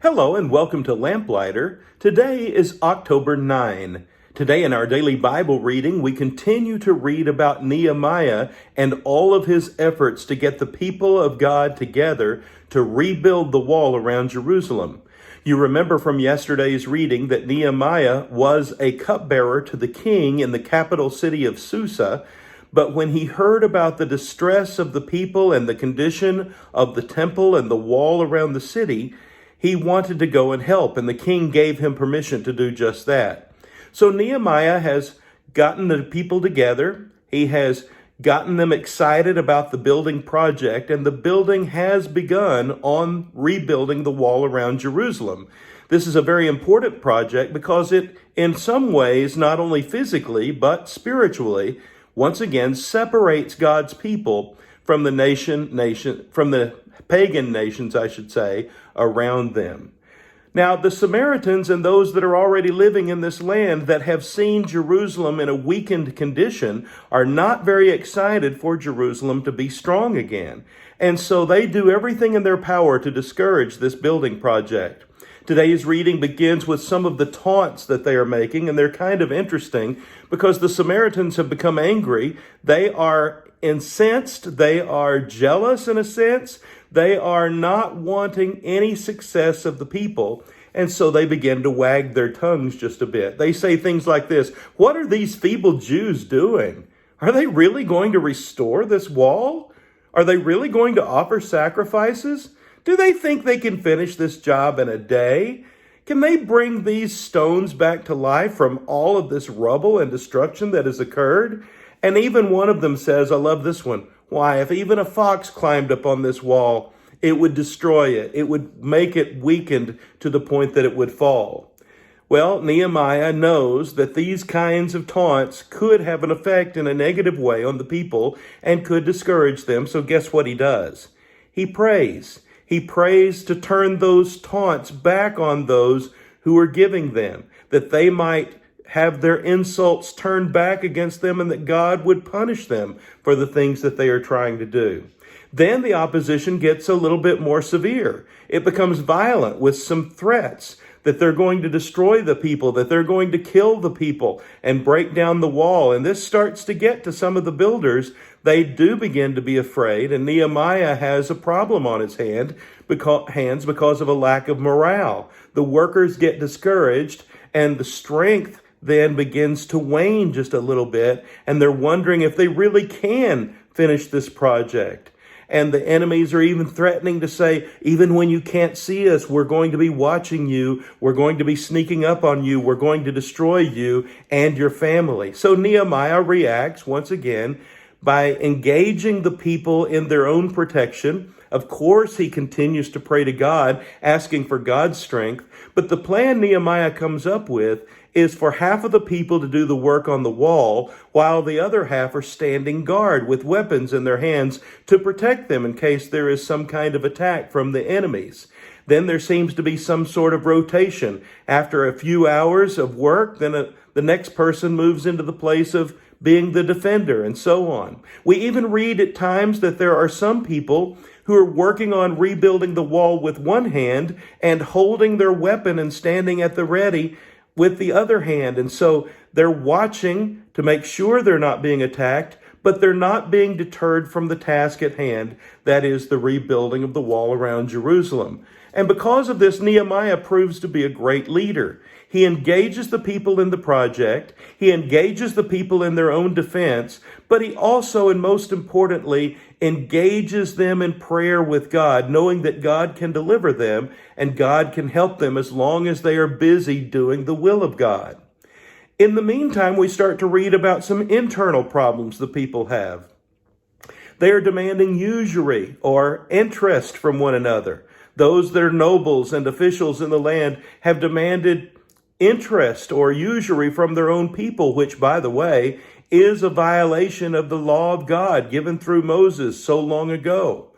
Hello and welcome to Lamplighter. Today is October 9. Today in our daily Bible reading, we continue to read about Nehemiah and all of his efforts to get the people of God together to rebuild the wall around Jerusalem. You remember from yesterday's reading that Nehemiah was a cupbearer to the king in the capital city of Susa, but when he heard about the distress of the people and the condition of the temple and the wall around the city, he wanted to go and help, and the king gave him permission to do just that. So Nehemiah has gotten the people together. He has gotten them excited about the building project, and the building has begun on rebuilding the wall around Jerusalem. This is a very important project because it, in some ways, not only physically, but spiritually, once again separates God's people from the pagan nations, I should say, around them. Now, the Samaritans and those that are already living in this land that have seen Jerusalem in a weakened condition are not very excited for Jerusalem to be strong again. And so they do everything in their power to discourage this building project. Today's reading begins with some of the taunts that they are making, and they're kind of interesting because the Samaritans have become angry. They are incensed. They are jealous in a sense. They are not wanting any success of the people. And so they begin to wag their tongues just a bit. They say things like this: "What are these feeble Jews doing? Are they really going to restore this wall? Are they really going to offer sacrifices? Do they think they can finish this job in a day? Can they bring these stones back to life from all of this rubble and destruction that has occurred?" And even one of them says, I love this one, "Why, if even a fox climbed up on this wall, it would destroy it. It would make it weakened to the point that it would fall." Well, Nehemiah knows that these kinds of taunts could have an effect in a negative way on the people and could discourage them. So guess what he does? He prays. He prays to turn those taunts back on those who are giving them, that they might have their insults turned back against them and that God would punish them for the things that they are trying to do. Then the opposition gets a little bit more severe. It becomes violent with some threats that they're going to destroy the people, that they're going to kill the people and break down the wall. And this starts to get to some of the builders. They do begin to be afraid, and Nehemiah has a problem on his hands because of a lack of morale. The workers get discouraged, and the strength then begins to wane just a little bit, and they're wondering if they really can finish this project. And the enemies are even threatening to say, even when you can't see us, we're going to be watching you. We're going to be sneaking up on you. We're going to destroy you and your family. So Nehemiah reacts once again by engaging the people in their own protection. Of course, he continues to pray to God, asking for God's strength. But the plan Nehemiah comes up with is for half of the people to do the work on the wall, while the other half are standing guard with weapons in their hands to protect them in case there is some kind of attack from the enemies. Then there seems to be some sort of rotation. After a few hours of work, then the next person moves into the place of being the defender, and so on. We even read at times that there are some people who are working on rebuilding the wall with one hand and holding their weapon and standing at the ready with the other hand. And so they're watching to make sure they're not being attacked, but they're not being deterred from the task at hand, that is the rebuilding of the wall around Jerusalem. And because of this, Nehemiah proves to be a great leader. He engages the people in the project. He engages the people in their own defense, but he also, and most importantly, engages them in prayer with God, knowing that God can deliver them and God can help them as long as they are busy doing the will of God. In the meantime, we start to read about some internal problems the people have. They are demanding usury or interest from one another. Those that are nobles and officials in the land have demanded interest or usury from their own people, which, by the way, is a violation of the law of God given through Moses so long ago.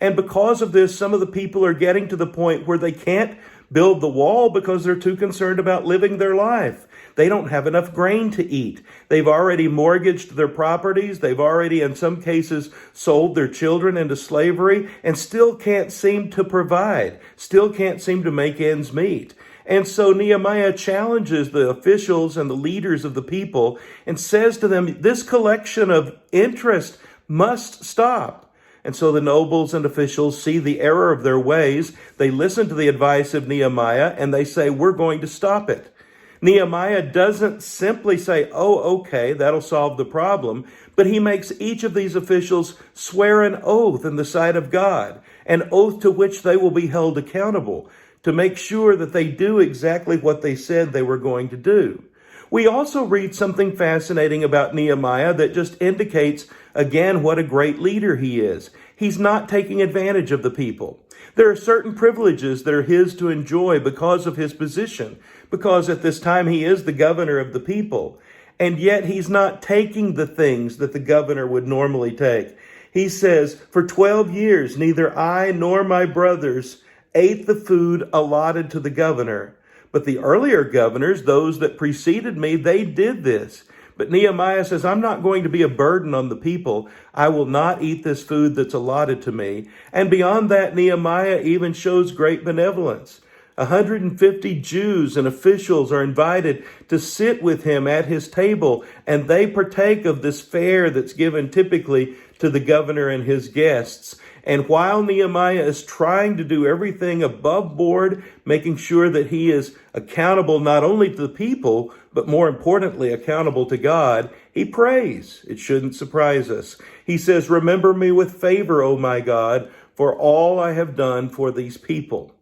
And because of this, some of the people are getting to the point where they can't build the wall because they're too concerned about living their life. They don't have enough grain to eat. They've already mortgaged their properties. They've already, in some cases, sold their children into slavery and still can't seem to provide, still can't seem to make ends meet. And so Nehemiah challenges the officials and the leaders of the people and says to them, this collection of interest must stop. And so the nobles and officials see the error of their ways. They listen to the advice of Nehemiah and they say, we're going to stop it. Nehemiah doesn't simply say, oh, okay, that'll solve the problem, but he makes each of these officials swear an oath in the sight of God, an oath to which they will be held accountable, to make sure that they do exactly what they said they were going to do. We also read something fascinating about Nehemiah that just indicates, again, what a great leader he is. He's not taking advantage of the people. There are certain privileges that are his to enjoy because of his position, because at this time he is the governor of the people. And yet he's not taking the things that the governor would normally take. He says, for 12 years, neither I nor my brothers ate the food allotted to the governor. But the earlier governors, those that preceded me, they did this. But Nehemiah says, I'm not going to be a burden on the people. I will not eat this food that's allotted to me. And beyond that, Nehemiah even shows great benevolence. 150 Jews and officials are invited to sit with him at his table, and they partake of this fare that's given typically to the governor and his guests. And while Nehemiah is trying to do everything above board, making sure that he is accountable not only to the people, but more importantly, accountable to God, he prays. It shouldn't surprise us. He says, remember me with favor, O my God, for all I have done for these people.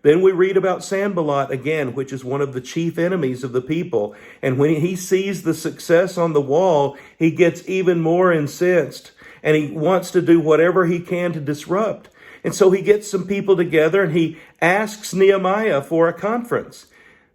Then we read about Sanballat again, which is one of the chief enemies of the people. And when he sees the success on the wall, he gets even more incensed. And he wants to do whatever he can to disrupt. And so he gets some people together and he asks Nehemiah for a conference.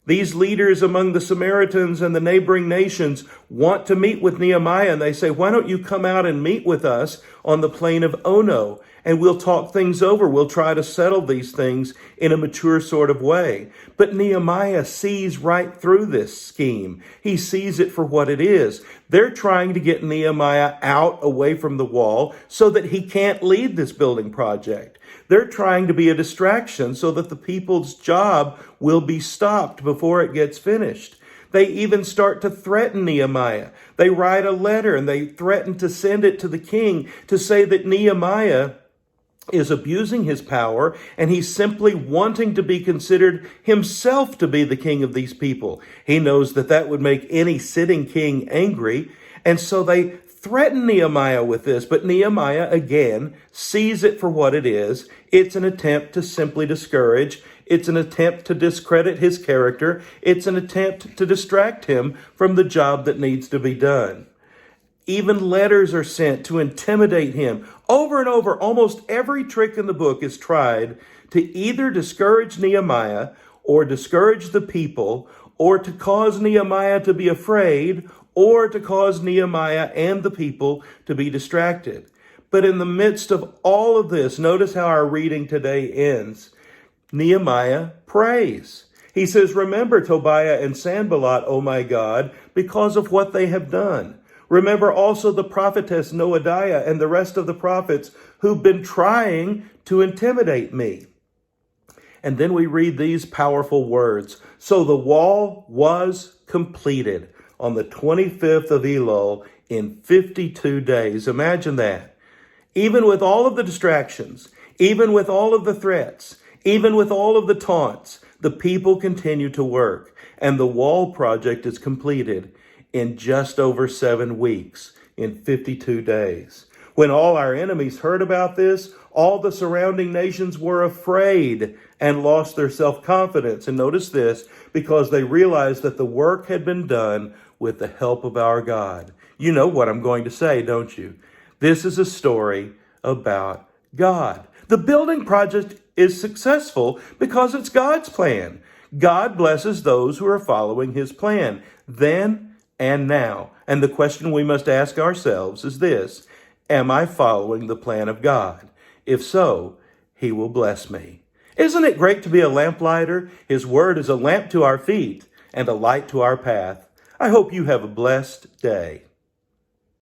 These leaders among the Samaritans and the neighboring nations want to meet with Nehemiah, and they say, why don't you come out and meet with us on the plain of Ono, and we'll talk things over. We'll try to settle these things in a mature sort of way. But Nehemiah sees right through this scheme. He sees it for what it is. They're trying to get Nehemiah out away from the wall so that he can't lead this building project. They're trying to be a distraction so that the people's job will be stopped before it gets finished. They even start to threaten Nehemiah. They write a letter and they threaten to send it to the king to say that Nehemiah is abusing his power and he's simply wanting to be considered himself to be the king of these people. He knows that that would make any sitting king angry. And so they threaten Nehemiah with this, but Nehemiah again sees it for what it is. It's an attempt to simply discourage. It's an attempt to discredit his character. It's an attempt to distract him from the job that needs to be done. Even letters are sent to intimidate him. Over and over, almost every trick in the book is tried to either discourage Nehemiah or discourage the people or to cause Nehemiah to be afraid or to cause Nehemiah and the people to be distracted. But in the midst of all of this, notice how our reading today ends. Nehemiah prays. He says, remember Tobiah and Sanballat, O my God, because of what they have done. Remember also the prophetess Noadiah and the rest of the prophets who've been trying to intimidate me. And then we read these powerful words. So the wall was completed on the 25th of Elul in 52 days. Imagine that. Even with all of the distractions, even with all of the threats, even with all of the taunts, the people continue to work. And the wall project is completed in just over 7 weeks, in 52 days. When all our enemies heard about this, all the surrounding nations were afraid and lost their self-confidence. And notice this, because they realized that the work had been done with the help of our God. You know what I'm going to say, don't you? This is a story about God. The building project is successful because it's God's plan. God blesses those who are following his plan, then and now. And the question we must ask ourselves is this: am I following the plan of God? If so, he will bless me. Isn't it great to be a lamplighter? His word is a lamp to our feet and a light to our path. I hope you have a blessed day.